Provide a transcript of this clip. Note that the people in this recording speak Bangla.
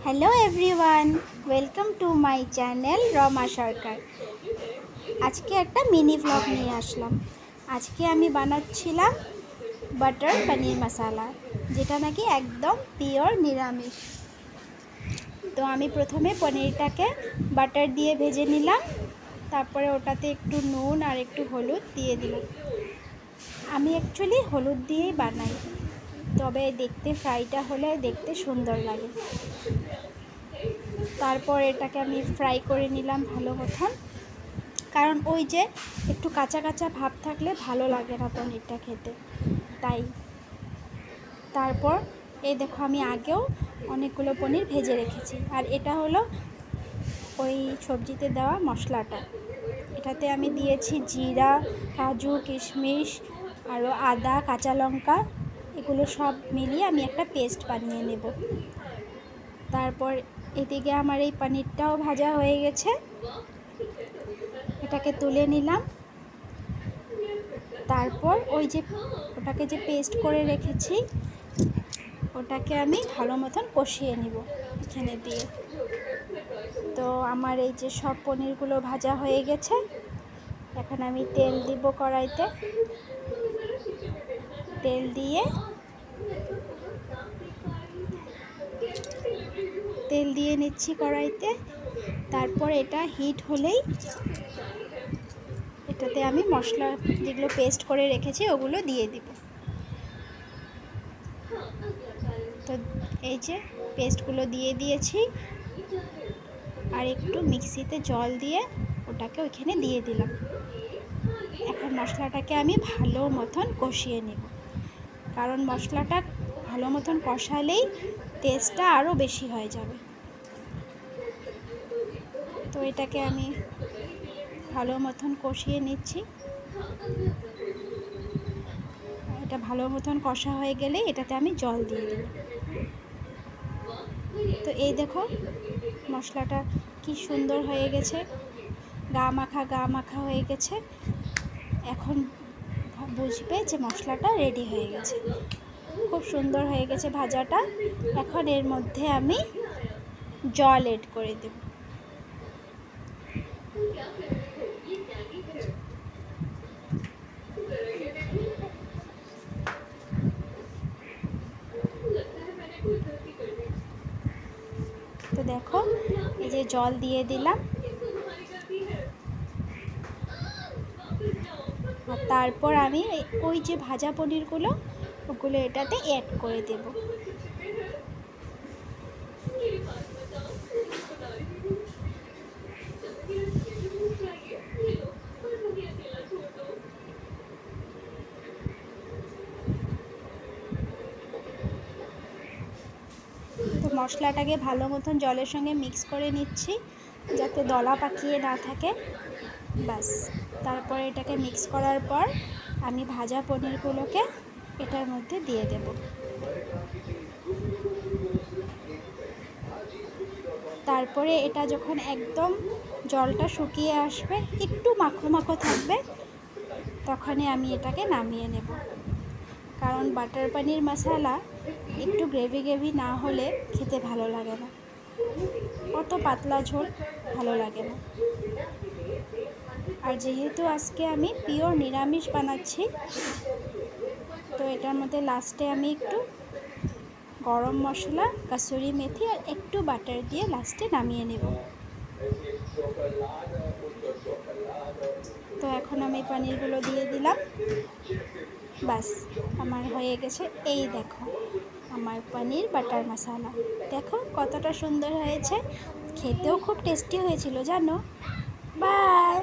Hello everyone, welcome to my channel Rama Sarkar. আজকে একটা মিনি ব্লগ নিয়ে আসলাম। আজকে আমি বানাচ্ছিলাম বাটার পনির মশালা, যেটা নাকি একদম পিওর নিরামিষ। তো আমি প্রথমে পনিরটাকে বাটার দিয়ে ভেজে নিলাম, তারপরে ওটাতে একটু নুন আর একটু হলুদ দিয়ে দিলাম। আমি অ্যাকচুয়ালি হলুদ দিয়েই বানাই, তবে দেখতে ফ্রাইটা হলে দেখতে সুন্দর লাগে। তারপর এটাকে আমি ফ্রাই করে নিলাম ভালো মতন, কারণ ওই যে একটু কাঁচা কাঁচা ভাব থাকলে ভালো লাগে না পনিরটা খেতে, তাই। তারপর এই দেখো, আমি আগেও অনেকগুলো পনির ভেজে রেখেছি। আর এটা হলো ওই সবজিতে দেওয়া মশলাটা। এটাতে আমি দিয়েছি জিরা, কাজু, কিশমিশ, আরও আদা, কাঁচা লঙ্কা, এগুলো সব মিলিয়ে আমি একটা পেস্ট বানিয়ে নেব। তারপর এদিকে আমার এই পনিরটাও ভাজা হয়ে গেছে, এটাকে তুলে নিলাম। তারপর ওই যে ওটাকে যে পেস্ট করে রেখেছি, ওটাকে আমি ভালো মতন কষিয়ে নিব এখানে দিয়ে। তো আমার এই যে সব পনিরগুলো ভাজা হয়ে গেছে, এখন আমি তেল দিব কড়াইতে। তেল দিয়ে নিচ্ছি কড়াইতে। তারপর এটা হিট হলেই এটাতে আমি মশলা যেগুলো পেস্ট করে রেখেছি ওগুলো দিয়ে দিব। তো এই যে পেস্টগুলো দিয়ে দিয়েছি, আর একটু মিক্সিতে জল দিয়ে ওটাকে ওইখানে দিয়ে দিলাম। এখন মশলাটাকে আমি ভালো মতন কষিয়ে নেব, কারণ মশলাটা ভালো মতন কষালেই টেস্টটা আরও বেশি হয়ে যাবে। তো এটাকে আমি ভালো মতন কষিয়ে নিচ্ছি। এটা ভালো মতন কষা হয়ে গেলে এটাতে আমি জল দিয়ে দিই। তো এই দেখো, মশলাটা কি সুন্দর হয়ে গেছে, গা মাখা হয়ে গেছে। এখন বুঝবে যে মশলাটা রেডি হয়ে গেছে, খুব সুন্দর হয়ে গেছে ভাজাটা। এখন এর মধ্যে আমি জল এড করে দেব। তো দেখো, এই যে জল দিয়ে দিলাম, আর তারপর আমি ওই যে ভাজা পনিরগুলো ওগুলো এটাতে অ্যাড করে দেব। তো মশলাটাকে ভালো মতন জলের সঙ্গে মিক্স করে নিচ্ছি, যাতে দলা পাকিয়ে না থাকে, ব্যাস। তারপর এটাকে মিক্স করার পর আমি ভাজা পনিরগুলোকে এটার মধ্যে দিয়ে দেব। তারপরে এটা যখন একদম জলটা শুকিয়ে আসবে, একটু মাখো মাখো থাকবে, তখনই আমি এটাকে নামিয়ে নেব। কারণ বাটার পনির মশালা একটু গ্রেভি না হলে খেতে ভালো লাগে না, অত পাতলা ঝোল ভালো লাগে না। আর যেহেতু আজকে আমি পিওর নিরামিষ বানাচ্ছি, তো এটার মধ্যে লাস্টে আমি একটু গরম মশলা, কাসুরি মেথি আর একটু বাটার দিয়ে লাস্টে নামিয়ে নেব। তো এখন আমি পনিরগুলো দিয়ে দিলাম, বাস আমার হয়ে গেছে। এই দেখো আমার পনির বাটার মশালা, দেখো কতটা সুন্দর হয়েছে, খেতেও খুব টেস্টি হয়েছিল জানো। বাই।